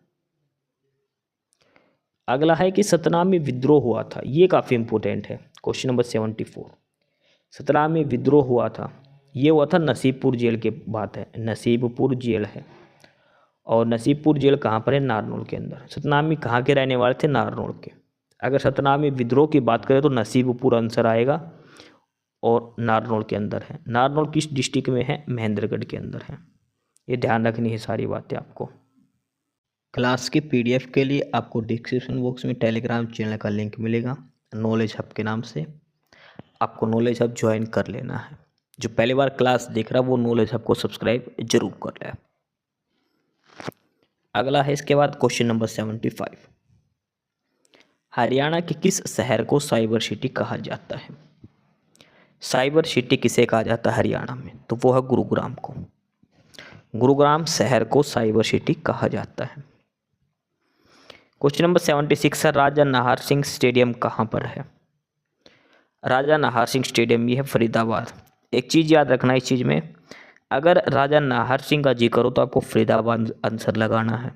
अगला है कि सतना में विद्रोह हुआ था, ये काफ़ी इंपॉर्टेंट है। क्वेश्चन नंबर 74, सतना में विद्रोह हुआ था, ये हुआ था नसीबपुर जेल के बात है, नसीबपुर जेल है, और नसीबपुर जेल कहाँ पर है? नारनौल के अंदर। सतना में कहाँ के रहने वाले थे? नारनौल के। अगर सतना में विद्रोह की बात करें तो नसीबपुर आंसर आएगा, और नारनौल के अंदर है। नारनौल किस डिस्ट्रिक्ट में है? महेंद्रगढ़ के अंदर है। ये ध्यान रखनी है सारी बातें आपको। क्लास की PDF के लिए आपको डिस्क्रिप्शन बॉक्स में टेलीग्राम चैनल का लिंक मिलेगा, नॉलेज हब के नाम से। आपको नॉलेज हब ज्वाइन कर लेना है। जो पहली बार क्लास देख रहा है वो नॉलेज हब को सब्सक्राइब जरूर कर ले। अगला है इसके बाद क्वेश्चन नंबर 75, हरियाणा के किस शहर को साइबर सिटी कहा जाता है? साइबर सिटी किसे कहा जाता है हरियाणा में? तो वो है गुरुग्राम को। गुरुग्राम शहर को साइबर सिटी कहा जाता है। क्वेश्चन नंबर 76 है, राजा नाहर सिंह स्टेडियम कहाँ पर है? राजा नाहर सिंह स्टेडियम ये है फरीदाबाद। एक चीज़ याद रखना इस चीज़ में, अगर राजा नाहर सिंह का जिक्र हो तो आपको फरीदाबाद आंसर लगाना है।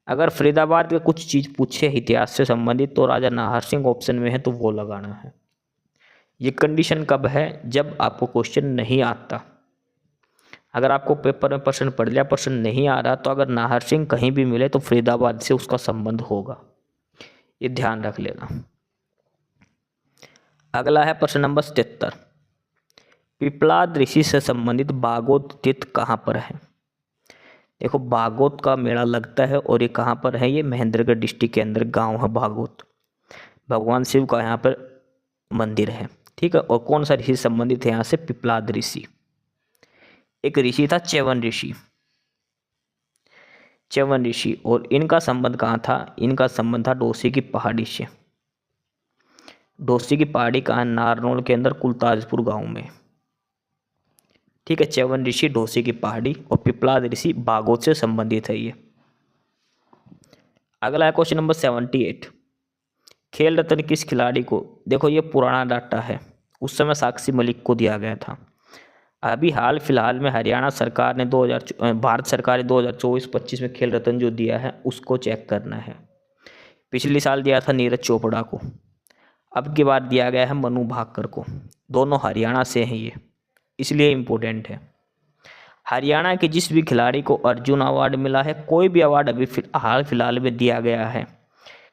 अगर फरीदाबाद का कुछ चीज़ पूछे इतिहास से संबंधित तो राजा नाहर सिंह ऑप्शन में है तो वो लगाना है। ये कंडीशन कब है? जब आपको क्वेश्चन नहीं आता। अगर आपको पेपर में प्रश्न पढ़ लिया, प्रश्न नहीं आ रहा, तो अगर नाहर सिंह कहीं भी मिले तो फरीदाबाद से उसका संबंध होगा, ये ध्यान रख लेना। अगला है प्रश्न नंबर 77, पिपलाद ऋषि से संबंधित बागोत तीर्थ कहाँ पर है? देखो बागोत का मेला लगता है, और ये कहाँ पर है? ये महेंद्रगढ़ डिस्ट्रिक्ट के अंदर गांव है बागोत। भगवान शिव का यहाँ पर मंदिर है, ठीक है। और कौन सा ऋषि संबंधित है यहाँ से? पिपलाद ऋषि। एक ऋषि था च्यवन ऋषि, च्यवन ऋषि, और इनका संबंध कहाँ था? इनका संबंध था डोसी की पहाड़ी से। डोसी की पहाड़ी कहाँ? नारनौल के अंदर कुलताजपुर गांव में, ठीक है, च्यवन ऋषि ढोसी की पहाड़ी और पिपलाद ऋषि बागोद से संबंधित है ये। अगला है क्वेश्चन नंबर 78। खेल रत्न किस खिलाड़ी को, देखो ये पुराना डाटा है, उस समय साक्षी मलिक को दिया गया था। अभी हाल फिलहाल में हरियाणा सरकार ने भारत सरकार ने 2024-25 में खेल रत्न जो दिया है उसको चेक करना है। पिछले साल दिया था नीरज चोपड़ा को, अब की बार दिया गया है मनु भाकर को। दोनों हरियाणा से हैं ये, इसलिए इम्पोर्टेंट है। हरियाणा के जिस भी खिलाड़ी को अर्जुन अवार्ड मिला है, कोई भी अवार्ड अभी हाल फिलहाल में दिया गया है,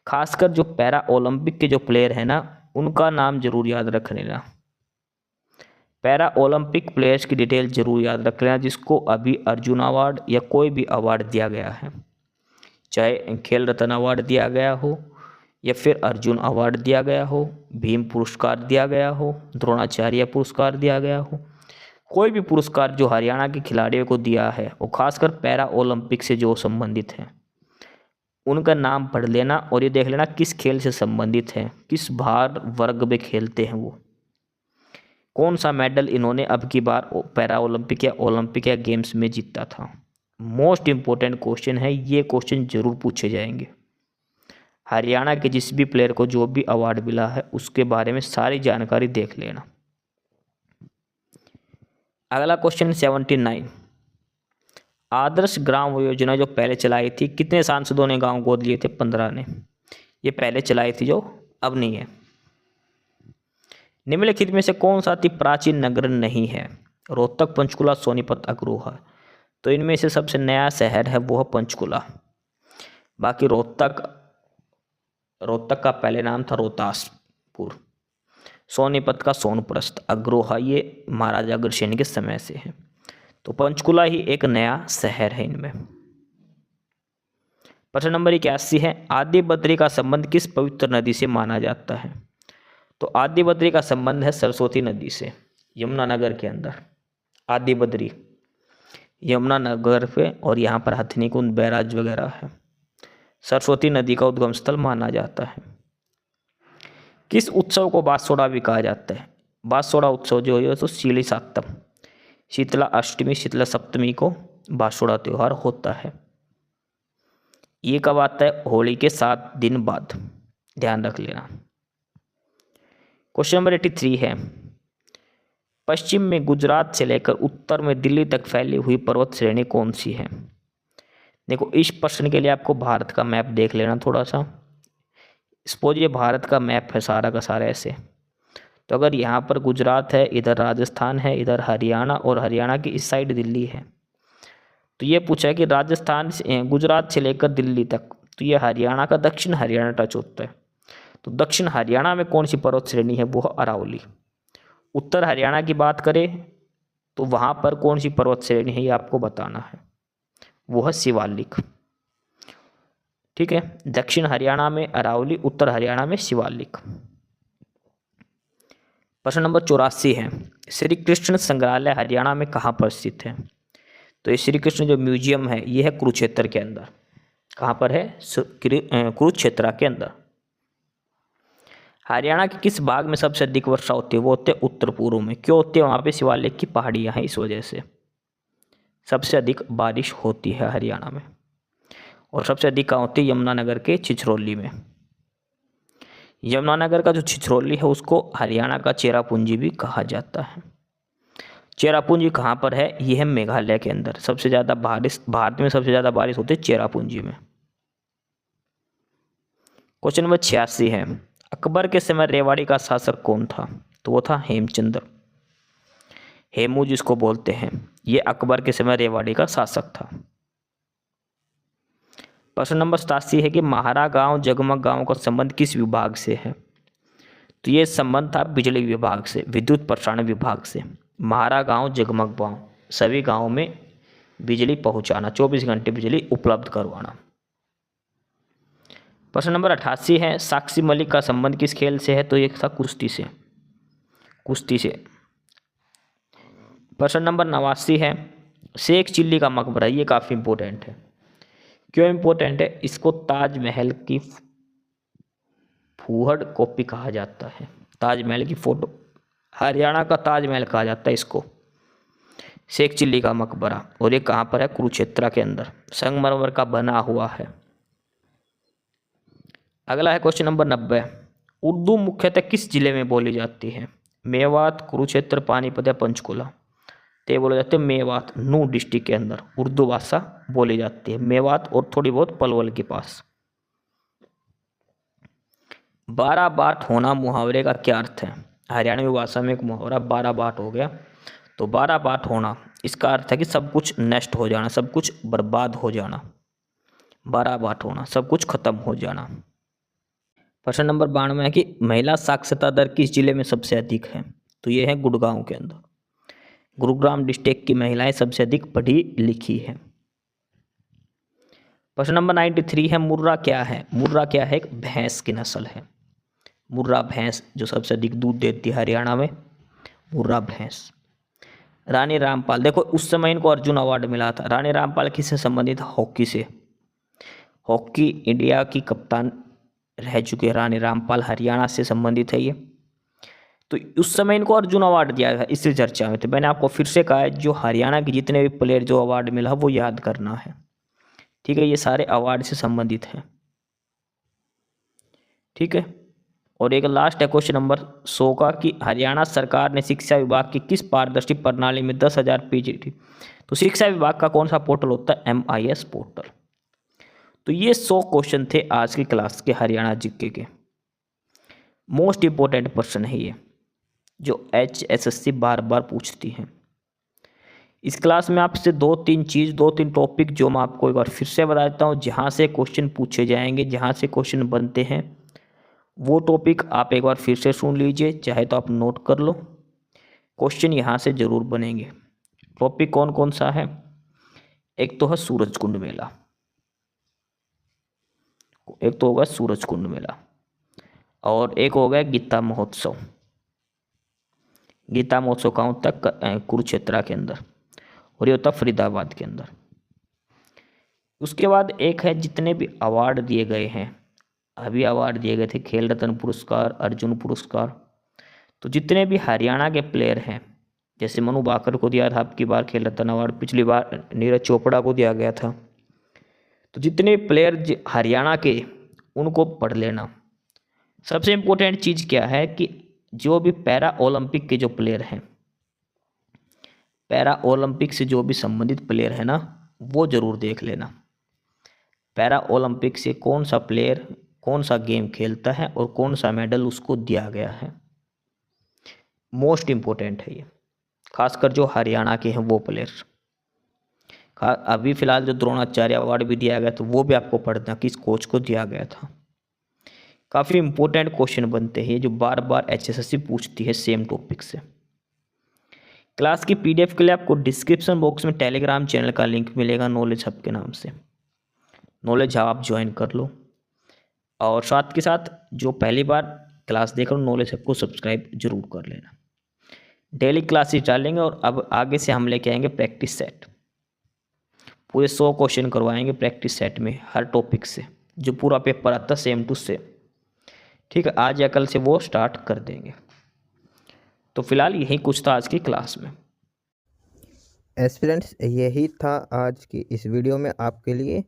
खासकर जो पैरा ओलंपिक के जो प्लेयर हैं ना, उनका नाम जरूर याद रख लेना। पैरा ओलंपिक प्लेयर्स की डिटेल जरूर याद रख लेना, जिसको अभी अर्जुन अवार्ड या कोई भी अवार्ड दिया गया है, चाहे खेल रत्न अवार्ड दिया गया हो या फिर अर्जुन अवार्ड दिया गया हो, भीम पुरस्कार दिया गया हो, द्रोणाचार्य पुरस्कार दिया गया हो, कोई भी पुरस्कार जो हरियाणा के खिलाड़ियों को दिया है, वो खासकर पैरा ओलंपिक से जो संबंधित हैं, उनका नाम पढ़ लेना और ये देख लेना किस खेल से संबंधित है, किस भार वर्ग में खेलते हैं, वो कौन सा मेडल इन्होंने अब की बार पैरा ओलंपिक या गेम्स में जीता था। मोस्ट इम्पोर्टेंट क्वेश्चन है ये, क्वेश्चन जरूर पूछे जाएंगे। हरियाणा के जिस भी प्लेयर को जो भी अवार्ड मिला है उसके बारे में सारी जानकारी देख लेना। अगला क्वेश्चन 79। आदर्श ग्राम योजना जो पहले चलाई थी, कितने सांसदों ने गांव गोद लिए थे? 15 ने। ये पहले चलाई थी जो अब नहीं है। निम्नलिखित में से कौन सा अति प्राचीन नगर नहीं है? रोहतक, पंचकुला, सोनीपत, अग्रोहा। तो इनमें से सबसे नया शहर है वो है पंचकुला। बाकी रोहतक का पहले नाम था रोहतासपुर, सोनीपत का सोनप्रस्थ, अग्रोहा ये महाराजा अग्रसेन के समय से है। तो पंचकुला ही एक नया शहर है इनमें। प्रश्न नंबर 81 है, आदि बद्री का संबंध किस पवित्र नदी से माना जाता है? तो आदि बद्री का संबंध है सरस्वती नदी से, यमुनानगर के अंदर। आदि बद्री यमुनानगर पे, और यहाँ पर हथनी कुंड बैराज वगैरह है। सरस्वती नदी का उद्गम स्थल माना जाता है। किस उत्सव को बासोड़ा भी कहा जाता है? बासोड़ा उत्सव जो है तो शीली सातम, शीतला अष्टमी, शीतला सप्तमी को बासोड़ा त्योहार होता है। ये कब आता है? होली के 7 दिन बाद, ध्यान रख लेना। क्वेश्चन नंबर 83 है, पश्चिम में गुजरात से लेकर उत्तर में दिल्ली तक फैली हुई पर्वत श्रेणी कौन सी है? देखो इस प्रश्न के लिए आपको भारत का मैप देख लेना थोड़ा सा। सपोज ये भारत का मैप है सारा का सारा ऐसे, तो अगर यहाँ पर गुजरात है, इधर राजस्थान है, इधर हरियाणा, और हरियाणा की इस साइड दिल्ली है, तो ये पूछा है कि राजस्थान से गुजरात से लेकर दिल्ली तक, तो ये हरियाणा का दक्षिण हरियाणा टच होता है। तो दक्षिण हरियाणा में कौन सी पर्वत श्रेणी है? वो है अरावली। उत्तर हरियाणा की बात करें तो वहाँ पर कौन सी पर्वत श्रेणी है ये आपको बताना है, वो है शिवालिक। ठीक है, दक्षिण हरियाणा में अरावली, उत्तर हरियाणा में शिवालिक। प्रश्न नंबर 84 है, श्री कृष्ण संग्रहालय हरियाणा में कहाँ पर स्थित है? तो ये श्री कृष्ण जो म्यूजियम है ये है कुरुक्षेत्र के अंदर। कहाँ पर है? कुरुक्षेत्र के अंदर। हरियाणा के किस भाग में सबसे अधिक वर्षा होती है? वो होते हैं उत्तर पूर्व में। क्यों होती है? वहाँ पे शिवालिक की पहाड़ियाँ हैं, इस वजह से सबसे अधिक बारिश होती है हरियाणा में। और सबसे अधिक कहाँ होती है? यमुनानगर के छिछरौली में। यमुनानगर का जो छिछरौली है उसको हरियाणा का चेरापूंजी भी कहा जाता है। चेरापूंजी कहाँ पर है? ये है मेघालय के अंदर। सबसे ज़्यादा बारिश, भारत में सबसे ज़्यादा बारिश होती है चेरापूंजी में। क्वेश्चन नंबर 86 है, अकबर के समय रेवाड़ी का शासक कौन था? तो वो था हेमचंद्र, हेमू जिसको बोलते हैं, ये अकबर के समय रेवाड़ी का शासक था। प्रश्न नंबर 87 है कि महारा गांव जगमग गांव का संबंध किस विभाग से है? तो ये संबंध था बिजली विभाग से, विद्युत प्रसारण विभाग से। महारा गांव जगमग गांव, सभी गांवों में बिजली पहुंचाना, 24 घंटे बिजली उपलब्ध करवाना। प्रश्न नंबर 88 है, साक्षी मलिक का संबंध किस खेल से है? तो ये था कुश्ती से, कुश्ती से। प्रश्न नंबर 89 है, शेख चिल्ली का मकबरा, ये काफ़ी इंपॉर्टेंट है। क्यों इंपॉर्टेंट है? इसको ताजमहल की फूहड़ कॉपी कहा जाता है, ताजमहल की फोटो, हरियाणा का ताजमहल कहा जाता है इसको। शेख चिल्ली का मकबरा, और ये कहाँ पर है? कुरुक्षेत्र के अंदर, संगमरमर का बना हुआ है। अगला है क्वेश्चन नंबर 90। उर्दू मुख्यतः किस जिले में बोली जाती है? मेवात, कुरुक्षेत्र, पानीपत या पंचकुला? तो ये बोले जाते हैं मेवात, नूह डिस्ट्रिक्ट के अंदर उर्दू भाषा बोली जाती है, मेवात और थोड़ी बहुत पलवल के पास। 12 बाट होना मुहावरे का क्या अर्थ है? हरियाणवी भाषा में एक मुहावरा 12 बाट हो गया, तो 12 बाट होना इसका अर्थ है कि सब कुछ नष्ट हो जाना, सब कुछ बर्बाद हो जाना। 12 बाट होना, सब कुछ खत्म हो जाना। प्रश्न नंबर 92 है कि महिला साक्षरता दर किस जिले में सबसे अधिक है? तो ये है गुड़गांव के अंदर, गुरुग्राम डिस्ट्रिक्ट की महिलाएं सबसे अधिक पढ़ी लिखी है। प्रश्न नंबर 93 है मुर्रा क्या है? मुर्रा क्या है? एक भैंस की नस्ल है। मुर्रा भैंस जो सबसे अधिक दूध देती है हरियाणा में, मुर्रा भैंस। रानी रामपाल, देखो उस समय इनको अर्जुन अवार्ड मिला था। रानी रामपाल किससे संबंधित? हॉकी से। हॉकी इंडिया की कप्तान रह चुके रानी रामपाल, हरियाणा से संबंधित है ये। तो उस समय इनको अर्जुन अवार्ड दिया गया, इससे चर्चा में थे। मैंने आपको फिर से कहा है, जो हरियाणा के जितने भी प्लेयर जो अवार्ड मिला वो याद करना है, ठीक है? ये सारे अवार्ड से संबंधित हैं, ठीक है? और एक लास्ट है क्वेश्चन नंबर 100 का कि हरियाणा सरकार ने शिक्षा विभाग की किस पारदर्शी प्रणाली में 10,000 PGT? तो शिक्षा विभाग का कौन सा पोर्टल होता है? MIS portal. तो ये 100 क्वेश्चन थे आज की क्लास के हरियाणा जीके के। मोस्ट इंपॉर्टेंट प्रश्न है ये, जो HSSC बार बार पूछती है। इस क्लास में आपसे 2-3 टॉपिक जो मैं आपको एक बार फिर से बता देता हूँ, जहाँ से क्वेश्चन पूछे जाएंगे, जहाँ से क्वेश्चन बनते हैं, वो टॉपिक आप एक बार फिर से सुन लीजिए, चाहे तो आप नोट कर लो। क्वेश्चन यहाँ से ज़रूर बनेंगे। टॉपिक कौन कौन सा है? एक तो है सूरजकुंड मेला, एक तो होगा सूरजकुंड मेला, और एक हो गया गीता महोत्सव। गीता महोत्सव कहाँ होता है? कुरुक्षेत्र के अंदर, और ये होता है फरीदाबाद के अंदर। उसके बाद एक है जितने भी अवार्ड दिए गए हैं, अभी अवार्ड दिए गए थे खेल रत्न पुरस्कार, अर्जुन पुरस्कार, तो जितने भी हरियाणा के प्लेयर हैं, जैसे मनु भाकर को दिया था आपकी बार खेल रत्न अवार्ड, पिछली बार नीरज चोपड़ा को दिया गया था। तो जितने प्लेयर हरियाणा के, उनको पढ़ लेना। सबसे इम्पोर्टेंट चीज़ क्या है कि जो भी पैरा ओलंपिक के जो प्लेयर हैं, पैरा ओलंपिक से जो भी संबंधित प्लेयर है ना, वो ज़रूर देख लेना। पैरा ओलंपिक से कौन सा प्लेयर कौन सा गेम खेलता है और कौन सा मेडल उसको दिया गया है, मोस्ट इम्पोर्टेंट है ये, खासकर जो हरियाणा के हैं वो प्लेयर। अभी फिलहाल जो द्रोणाचार्य अवार्ड भी दिया गया, तो वो भी आपको पढ़ना किस कोच को दिया गया था। काफ़ी इंपॉर्टेंट क्वेश्चन बनते हैं जो बार बार HSSC पूछती है सेम टॉपिक से। क्लास की PDF के लिए आपको डिस्क्रिप्शन बॉक्स में टेलीग्राम चैनल का लिंक मिलेगा, नॉलेज हब के नाम से। नॉलेज हब आप ज्वाइन कर लो, और साथ के साथ जो पहली बार क्लास देख रहे हो नॉलेज हब को सब्सक्राइब जरूर कर लेना। डेली क्लासेस डालेंगे, और अब आगे से हम लेके आएंगे प्रैक्टिस सेट। पूरे 100 क्वेश्चन करवाएंगे प्रैक्टिस सेट में हर टॉपिक से, जो पूरा पेपर आता है सेम टू सेम, ठीक है? आज या कल से वो स्टार्ट कर देंगे। तो फिलहाल यही कुछ था आज की क्लास में। एस्पिरेंट्स, यही था आज की इस वीडियो में आपके लिए,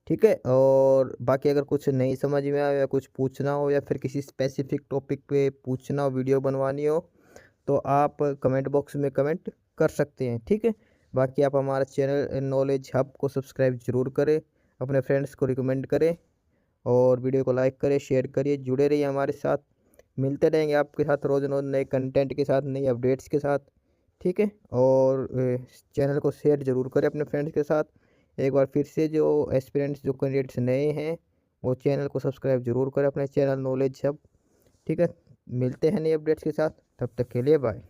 ठीक है? और बाकी अगर कुछ नहीं समझ में आया या कुछ पूछना हो या फिर किसी स्पेसिफिक टॉपिक पे पूछना हो, वीडियो बनवानी हो, तो आप कमेंट बॉक्स में कमेंट कर सकते हैं, ठीक है? बाकी आप हमारा चैनल नॉलेज हब को सब्सक्राइब ज़रूर करें, अपने फ्रेंड्स को रिकमेंड करें, और वीडियो को लाइक करें, शेयर करिए, जुड़े रहिए हमारे साथ। मिलते रहेंगे आपके साथ रोज़ रोज़ नए कंटेंट के साथ, नई अपडेट्स के साथ, ठीक है? और चैनल को शेयर ज़रूर करें अपने फ्रेंड्स के साथ। एक बार फिर से जो एस्पिरेंट्स, जो कैंडिडेट्स नए हैं, वो चैनल को सब्सक्राइब ज़रूर करें, अपने चैनल नॉलेज हब, ठीक है? मिलते हैं नई अपडेट्स के साथ, तब तक के लिए बाय।